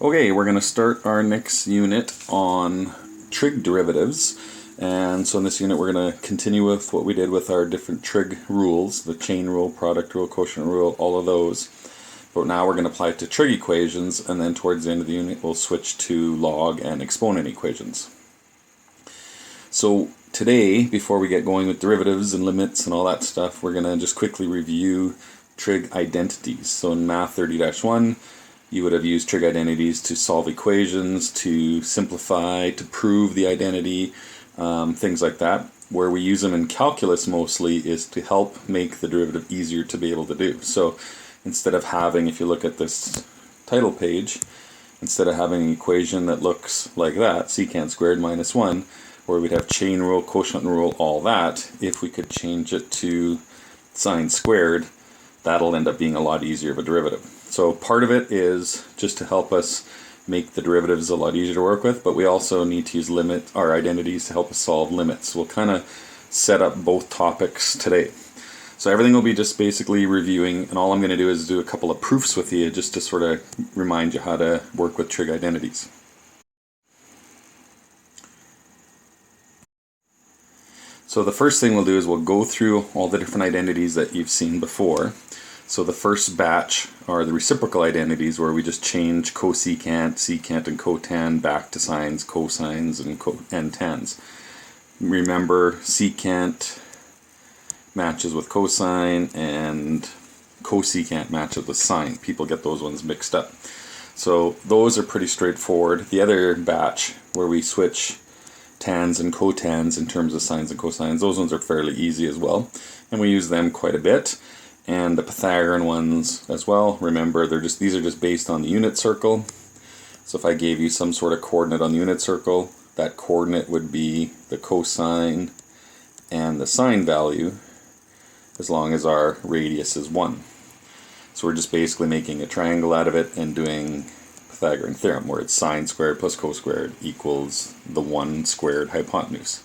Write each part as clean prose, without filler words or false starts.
Okay, we're going to start our next unit on trig derivatives. And so in this unit we're going to continue with what we did with our different trig rules, the chain rule, product rule, quotient rule, all of those. But now we're going to apply it to trig equations, and then towards the end of the unit we'll switch to log and exponent equations. So today, before we get going with derivatives and limits and all that stuff, we're going to just quickly review trig identities. So in Math 30-1, you would have used trig identities to solve equations, to simplify, to prove the identity, things like that. Where we use them in calculus mostly is to help make the derivative easier to be able to do. So instead of having, if you look at this title page, instead of having an equation that looks like that, secant squared minus 1, where we'd have chain rule, quotient rule, all that, if we could change it to sine squared, that'll end up being a lot easier of a derivative. So part of it is just to help us make the derivatives a lot easier to work with, but we also need to use our identities to help us solve limits. We'll kind of set up both topics today. So everything will be just basically reviewing, and all I'm going to do is do a couple of proofs with you just to sort of remind you how to work with trig identities. So the first thing we'll do is we'll go through all the different identities that you've seen before. So the first batch are the reciprocal identities, where we just change cosecant, secant, and cotan back to sines, cosines, and tans. Remember, secant matches with cosine and cosecant matches with sine. People get those ones mixed up. So those are pretty straightforward. The other batch, where we switch tans and cotans in terms of sines and cosines, those ones are fairly easy as well, and we use them quite a bit. And the Pythagorean ones as well. Remember, these are just based on the unit circle. So if I gave you some sort of coordinate on the unit circle, that coordinate would be the cosine and the sine value, as long as our radius is 1. So we're just basically making a triangle out of it and doing Pythagorean theorem, where it's sine squared plus cos squared equals the 1 squared hypotenuse.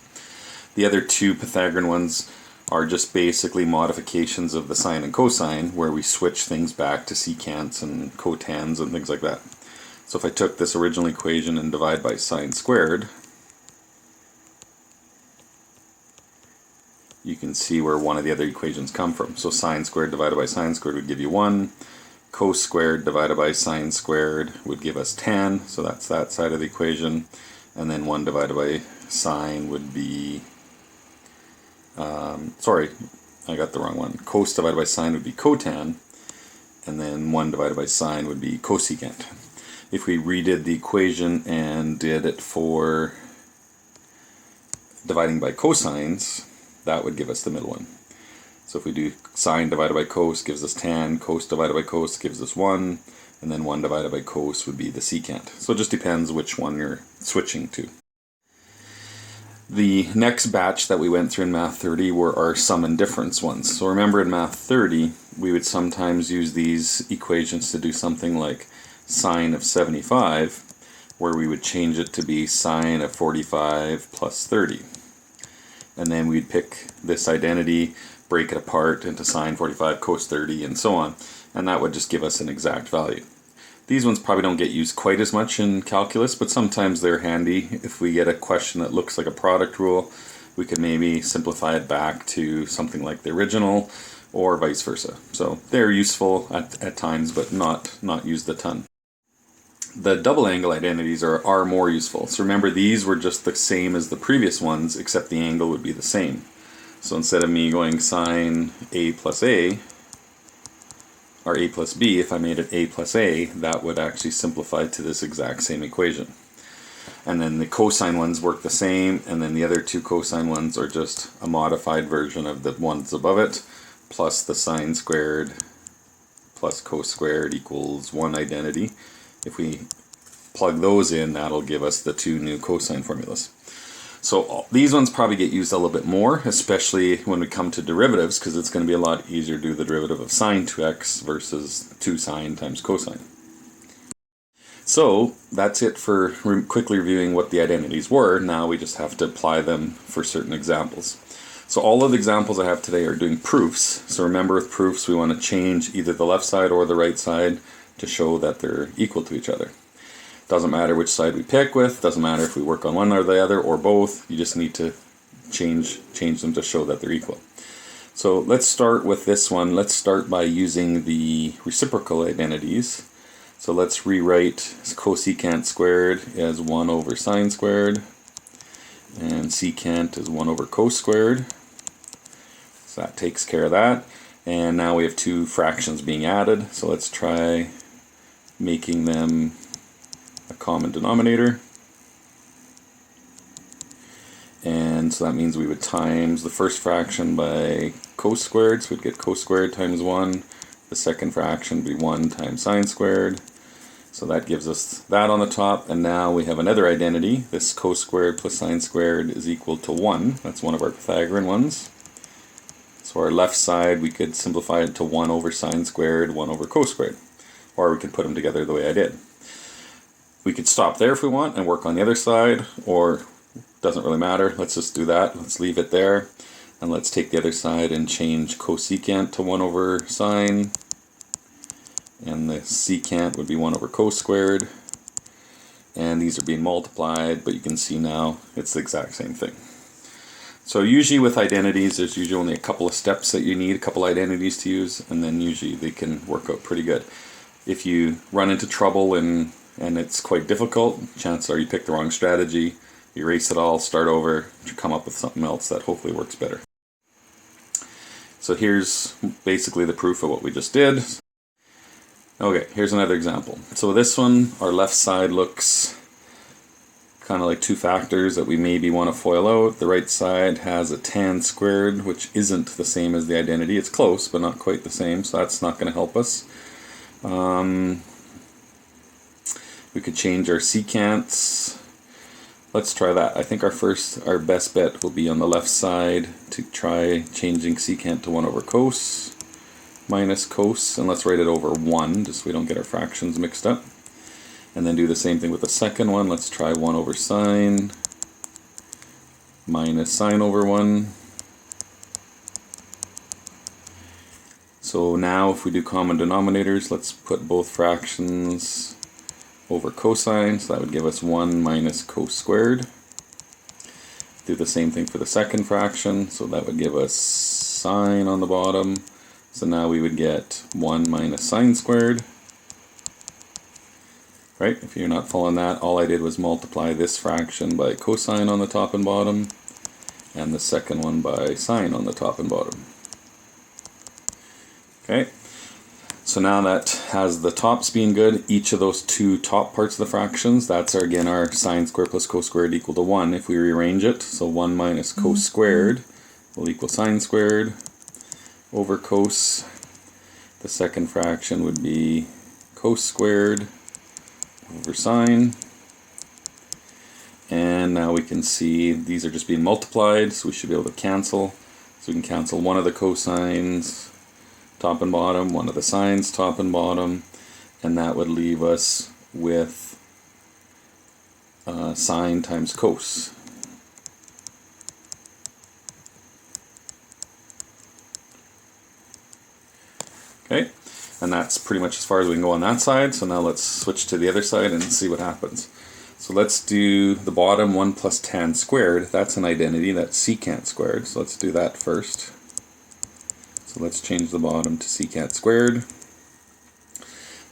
The other two Pythagorean ones are just basically modifications of the sine and cosine, where we switch things back to secants and cotans and things like that. So if I took this original equation and divide by sine squared, you can see where one of the other equations come from. So sine squared divided by sine squared would give you 1. Cos squared divided by sine squared would give us tan, so that's that side of the equation. And then 1 divided by sine would be, sorry, I got the wrong one. Cos divided by sine would be cotan, and then 1 divided by sine would be cosecant. If we redid the equation and did it for dividing by cosines, that would give us the middle one. So if we do sine divided by cos gives us tan, cos divided by cos gives us 1, and then 1 divided by cos would be the secant. So it just depends which one you're switching to. The next batch that we went through in Math 30 were our sum and difference ones. So remember, in Math 30, we would sometimes use these equations to do something like sine of 75, where we would change it to be sine of 45 plus 30. And then we'd pick this identity, break it apart into sine 45, cos 30, and so on. And that would just give us an exact value. These ones probably don't get used quite as much in calculus, but sometimes they're handy. If we get a question that looks like a product rule, we could maybe simplify it back to something like the original, or vice versa. So they're useful at times, but not used a ton. The double angle identities are more useful. So remember, these were just the same as the previous ones, except the angle would be the same. So instead of me going sine a plus a, or a plus b, if I made it a plus a, that would actually simplify to this exact same equation. And then the cosine ones work the same, and then the other two cosine ones are just a modified version of the ones above it, plus the sine squared plus cos squared equals 1 identity. If we plug those in, that'll give us the two new cosine formulas. So these ones probably get used a little bit more, especially when we come to derivatives, because it's going to be a lot easier to do the derivative of sine 2x versus 2 sine times cosine. So that's it for quickly reviewing what the identities were. Now we just have to apply them for certain examples. So all of the examples I have today are doing proofs. So remember, with proofs we want to change either the left side or the right side to show that they're equal to each other. Doesn't matter which side we pick with, doesn't matter if we work on one or the other or both, you just need to change them to show that they're equal. So let's start with this one. Let's start by using the reciprocal identities. So let's rewrite cosecant squared as 1 over sine squared, and secant is 1 over cos squared. So that takes care of that. And now we have two fractions being added. So let's try making them a common denominator. And so that means we would times the first fraction by cos squared, so we'd get cos squared times 1. The second fraction would be 1 times sine squared. So that gives us that on the top, and now we have another identity. This cos squared plus sine squared is equal to 1. That's one of our Pythagorean ones. So our left side, we could simplify it to 1 over sine squared, 1 over cos squared. Or we could put them together the way I did. We could stop there if we want and work on the other side, or doesn't really matter. Let's just do that. Let's leave it there. And let's take the other side and change cosecant to 1 over sine. And the secant would be 1 over cos squared. And these are being multiplied, but you can see now it's the exact same thing. So usually with identities, there's usually only a couple of steps that you need, a couple identities to use, and then usually they can work out pretty good. If you run into trouble and it's quite difficult, chances are you pick the wrong strategy, erase it all, start over, come up with something else that hopefully works better. So here's basically the proof of what we just did. Okay, here's another example. So this one, our left side looks kind of like two factors that we maybe want to FOIL out. The right side has a tan squared, which isn't the same as the identity. It's close, but not quite the same, so that's not going to help us. We could change our secants. Let's try that. I think our best bet will be on the left side to try changing secant to 1 over cos minus cos, and let's write it over 1, just so we don't get our fractions mixed up. And then do the same thing with the second one. Let's try 1 over sine minus sine over 1. So now if we do common denominators, let's put both fractions over cosine, so that would give us 1 minus cos squared. Do the same thing for the second fraction, so that would give us sine on the bottom. So now we would get 1 minus sine squared. Right? If you're not following that, all I did was multiply this fraction by cosine on the top and bottom, and the second one by sine on the top and bottom. Okay, so now that has the tops being good, each of those two top parts of the fractions, that's again our sine squared plus cos squared equal to 1 if we rearrange it. So 1 minus cos squared will equal sine squared over cos. The second fraction would be cos squared over sine. And now we can see these are just being multiplied, so we should be able to cancel. So we can cancel one of the cosines top and bottom, one of the sines top and bottom, and that would leave us with sine times cos. Okay, and that's pretty much as far as we can go on that side. So now let's switch to the other side and see what happens. So let's do the bottom 1 plus tan squared. That's an identity, that's secant squared. So let's do that first. So let's change the bottom to secant squared.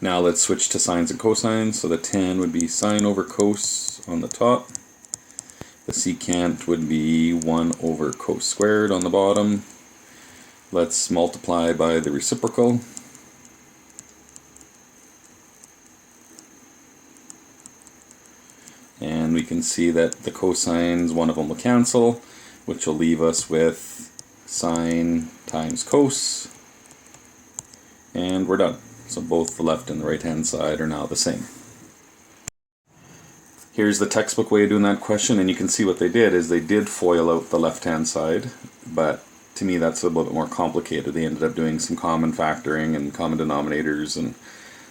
Now let's switch to sines and cosines. So the tan would be sine over cos on the top. The secant would be 1 over cos squared on the bottom. Let's multiply by the reciprocal. And we can see that the cosines, one of them will cancel, which will leave us with sine times cos. And we're done. So both the left and the right hand side are now the same. Here's the textbook way of doing that question, and you can see what they did is they did FOIL out the left hand side, but to me that's a little bit more complicated. They ended up doing some common factoring and common denominators, and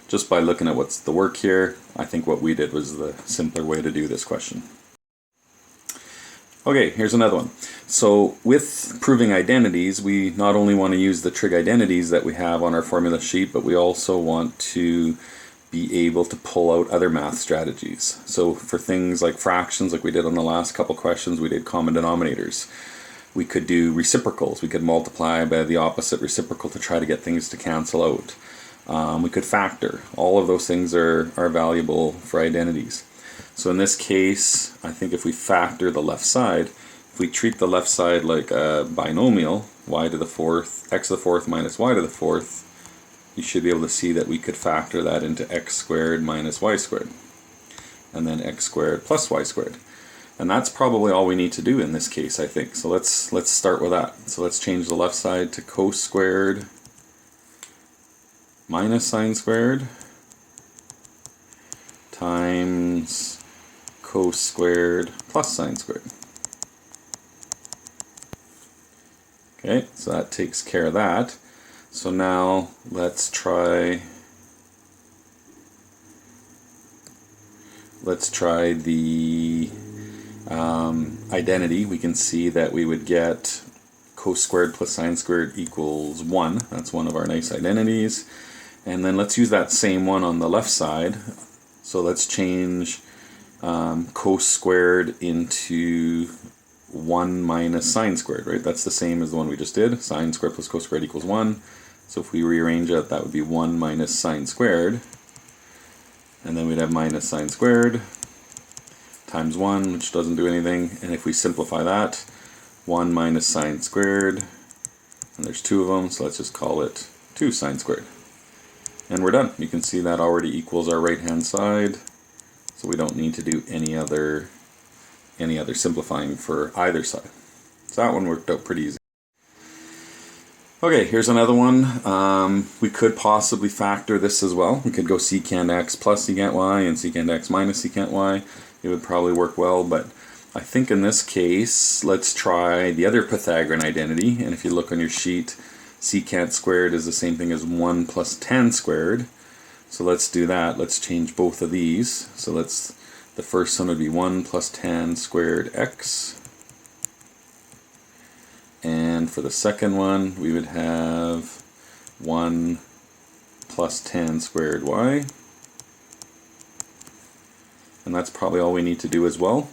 just by looking at what's the work here, I think what we did was the simpler way to do this question. Okay, here's another one. So with proving identities, we not only want to use the trig identities that we have on our formula sheet, but we also want to be able to pull out other math strategies. So for things like fractions, like we did on the last couple questions, we did common denominators. We could do reciprocals. We could multiply by the opposite reciprocal to try to get things to cancel out. We could factor. All of those things are valuable for identities. So in this case, I think if we factor the left side, if we treat the left side like a binomial, y to the fourth, x to the fourth minus y to the fourth, you should be able to see that we could factor that into x squared minus y squared, and then x squared plus y squared. And that's probably all we need to do in this case, I think. So let's start with that. So let's change the left side to cos squared minus sine squared times cos squared plus sine squared. Okay, so that takes care of that. So now let's try the identity. We can see that we would get cos squared plus sine squared equals 1. That's one of our nice identities. And then let's use that same one on the left side. So let's change cos squared into 1 minus sine squared, right? That's the same as the one we just did. Sine squared plus cos squared equals 1. So if we rearrange it, that would be 1 minus sine squared. And then we'd have minus sine squared times 1, which doesn't do anything. And if we simplify that, 1 minus sine squared, and there's two of them, so let's just call it 2 sine squared. And we're done. You can see that already equals our right-hand side, so we don't need to do any other simplifying for either side. So that one worked out pretty easy. Okay, here's another one. We could possibly factor this as well. We could go secant x plus secant y and secant x minus secant y. It would probably work well, but I think in this case, let's try the other Pythagorean identity. And if you look on your sheet, secant squared is the same thing as 1 plus tan squared. So let's do that. Let's change both of these. So the first one would be 1 plus tan squared x. And for the second one, we would have 1 plus tan squared y. And that's probably all we need to do as well,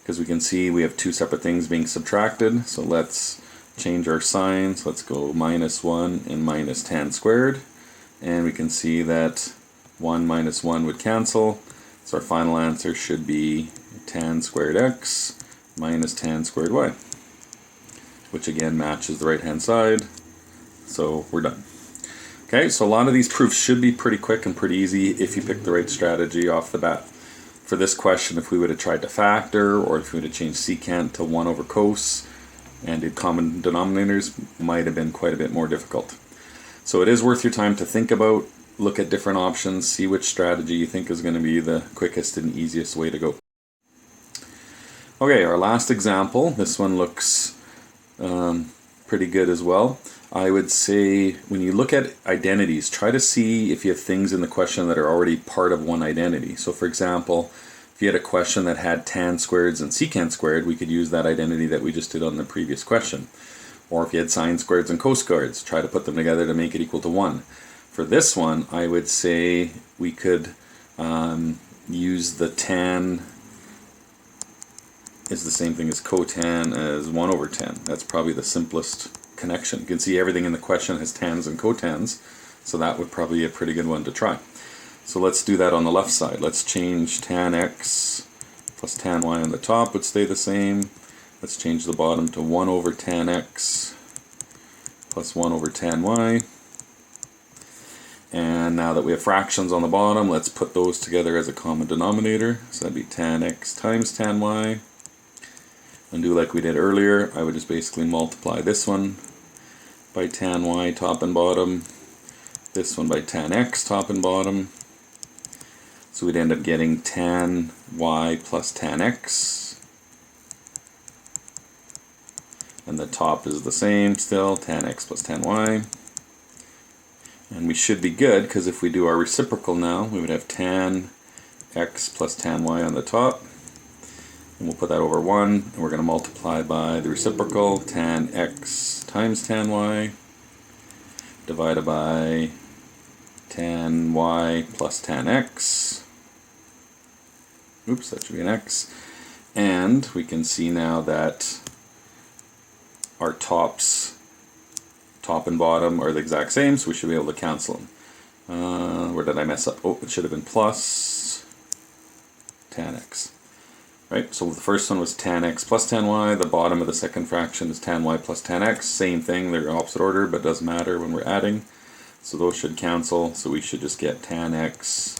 because we can see we have two separate things being subtracted. So let's change our signs. Let's go minus 1 and minus tan squared. And we can see that 1 minus 1 would cancel. So our final answer should be tan squared x minus tan squared y, which again matches the right hand side. So we're done. Okay, so a lot of these proofs should be pretty quick and pretty easy if you pick the right strategy off the bat. For this question, if we would have tried to factor, or if we would have changed secant to 1 over cos and did common denominators, might have been quite a bit more difficult. So it is worth your time to think about, look at different options, see which strategy you think is going to be the quickest and easiest way to go. Okay, our last example. This one looks pretty good as well. I would say when you look at identities, try to see if you have things in the question that are already part of one identity. So for example, if you had a question that had tan squareds and secant squared, we could use that identity that we just did on the previous question. Or if you had sine squareds and cos squareds, try to put them together to make it equal to 1. For this one, I would say we could use the tan is the same thing as cotan as 1 over tan. That's probably the simplest connection. You can see everything in the question has tans and cotans, so that would probably be a pretty good one to try. So let's do that on the left side. Let's change tan x plus tan y on the top would stay the same. Let's change the bottom to 1 over tan x plus 1 over tan y. And now that we have fractions on the bottom, let's put those together as a common denominator. So that'd be tan x times tan y. And do like we did earlier, I would just basically multiply this one by tan y top and bottom, this one by tan x top and bottom. So we'd end up getting tan y plus tan x. And the top is the same still, tan x plus tan y. And we should be good, because if we do our reciprocal now, we would have tan x plus tan y on the top. And we'll put that over 1, and we're going to multiply by the reciprocal, tan x times tan y, divided by tan y plus tan x. Oops, that should be an x. And we can see now that our top and bottom are the exact same, so we should be able to cancel them. Where did I mess up? Oh, it should have been plus tan x. Right, so the first one was tan x plus tan y. The bottom of the second fraction is tan y plus tan x. Same thing, they're opposite order, but doesn't matter when we're adding. So those should cancel, so we should just get tan x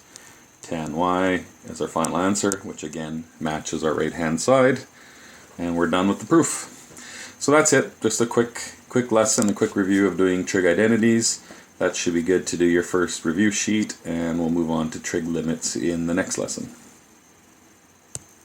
tan y as our final answer, which again matches our right hand side, and we're done with the proof. So that's it, just a quick lesson, a quick review of doing trig identities. That should be good to do your first review sheet, and we'll move on to trig limits in the next lesson.